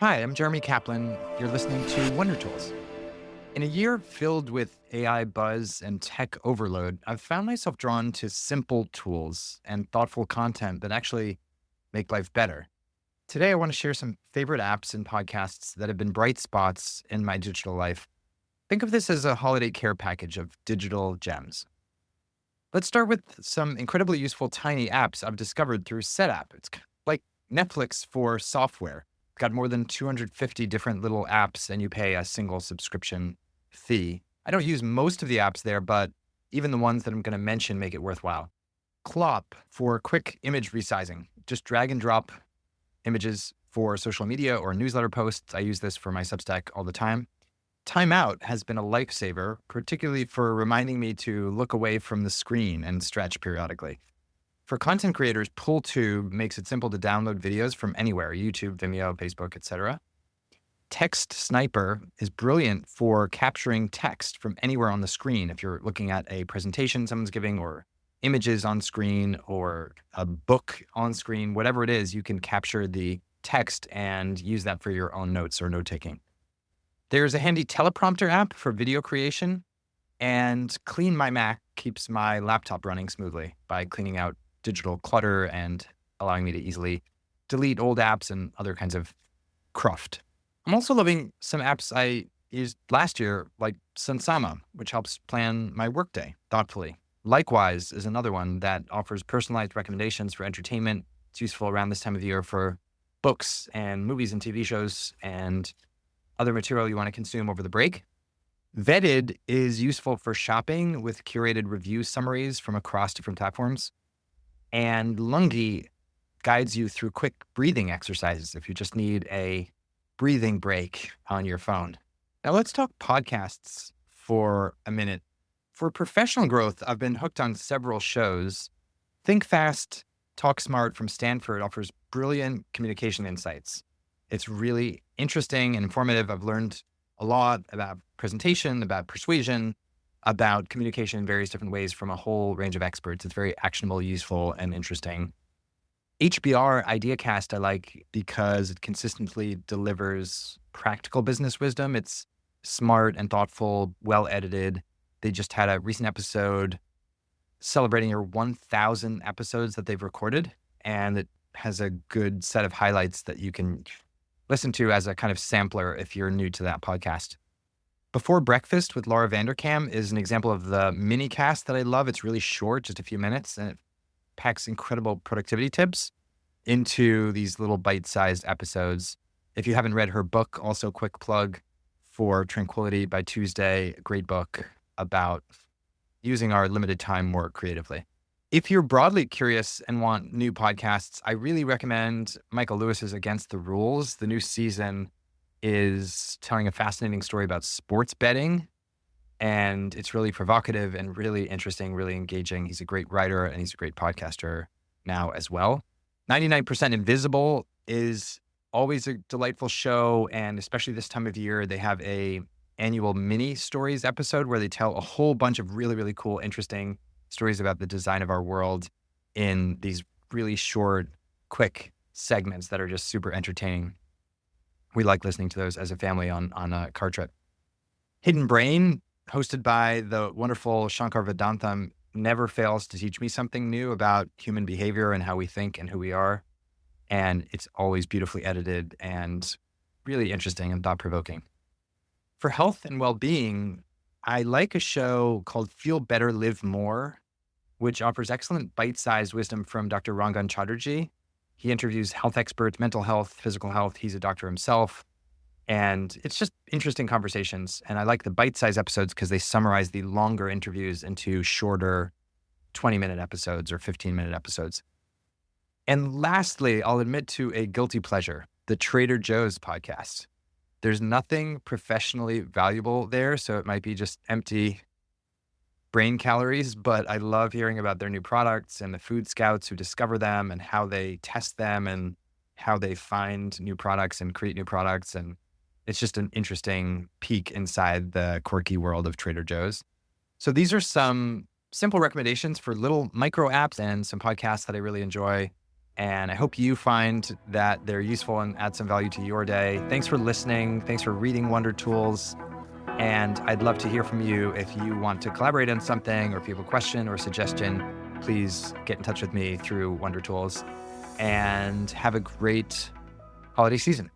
Hi, I'm Jeremy Kaplan. You're listening to Wonder Tools. In a year filled with AI buzz and tech overload, I've found myself drawn to simple tools and thoughtful content that actually make life better. Today, I want to share some favorite apps and podcasts that have been bright spots in my digital life. Think of this as a holiday care package of digital gems. Let's start with some incredibly useful tiny apps I've discovered through SetApp. Like Netflix for software. Got more than 250 different little apps, and you pay a single subscription fee. I don't use most of the apps there, but even the ones that I'm going to mention make it worthwhile. Clop for quick image resizing. Just drag and drop images for social media or newsletter posts. I use this for my Substack all the time. Timeout has been a lifesaver, particularly for reminding me to look away from the screen and stretch periodically. For content creators, PullTube makes it simple to download videos from anywhere, YouTube, Vimeo, Facebook, etc. Text Sniper is brilliant for capturing text from anywhere on the screen. If you're looking at a presentation someone's giving, or images on screen, or a book on screen, whatever it is, you can capture the text and use that for your own notes or note-taking. There's a handy teleprompter app for video creation, and Clean My Mac keeps my laptop running smoothly by cleaning out digital clutter and allowing me to easily delete old apps and other kinds of cruft. I'm also loving some apps I used last year, like Sunsama, which helps plan my workday thoughtfully. Likewise is another one that offers personalized recommendations for entertainment. It's useful around this time of year for books and movies and TV shows and other material you want to consume over the break. Vetted is useful for shopping with curated review summaries from across different platforms. And Lungi guides you through quick breathing exercises if you just need a breathing break on your phone. Now let's talk podcasts for a minute. For professional growth, I've been hooked on several shows. Think Fast, Talk Smart from Stanford offers brilliant communication insights. It's really interesting and informative. I've learned a lot about presentation, about persuasion, about communication in various different ways from a whole range of experts. It's very actionable, useful, and interesting. HBR IdeaCast I like because it consistently delivers practical business wisdom. It's smart and thoughtful, well edited. They just had a recent episode celebrating their 1,000 episodes that they've recorded, and it has a good set of highlights that you can listen to as a kind of sampler if you're new to that podcast. Before Breakfast with Laura Vanderkam is an example of the mini cast that I love. It's really short, just a few minutes, and it packs incredible productivity tips into these little bite-sized episodes. If you haven't read her book, also quick plug for Tranquility by Tuesday, a great book about using our limited time more creatively. If you're broadly curious and want new podcasts, I really recommend Michael Lewis's Against the Rules. The new season is telling a fascinating story about sports betting, and it's really provocative and really interesting, really engaging. He's a great writer and he's a great podcaster now as well. 99% Invisible is always a delightful show, and especially this time of year, they have a annual mini stories episode where they tell a whole bunch of really, really cool, interesting stories about the design of our world in these really short, quick segments that are just super entertaining. We like listening to those as a family on a car trip. Hidden Brain, hosted by the wonderful Shankar Vedantam, never fails to teach me something new about human behavior and how we think and who we are. And it's always beautifully edited and really interesting and thought-provoking. For health and well-being, I like a show called Feel Better, Live More, which offers excellent bite-sized wisdom from Dr. Rangan Chatterjee. He interviews health experts, mental health, physical health. He's a doctor himself. And it's just interesting conversations. And I like the bite-sized episodes because they summarize the longer interviews into shorter 20-minute episodes or 15-minute episodes. And lastly, I'll admit to a guilty pleasure, the Trader Joe's podcast. There's nothing professionally valuable there, so it might be just empty brain calories, but I love hearing about their new products and the food scouts who discover them and how they test them and how they find new products and create new products. And it's just an interesting peek inside the quirky world of Trader Joe's. So these are some simple recommendations for little micro apps and some podcasts that I really enjoy. And I hope you find that they're useful and add some value to your day. Thanks for listening. Thanks for reading Wonder Tools. And I'd love to hear from you if you want to collaborate on something or if you have a question or suggestion, please get in touch with me through Wonder Tools and have a great holiday season.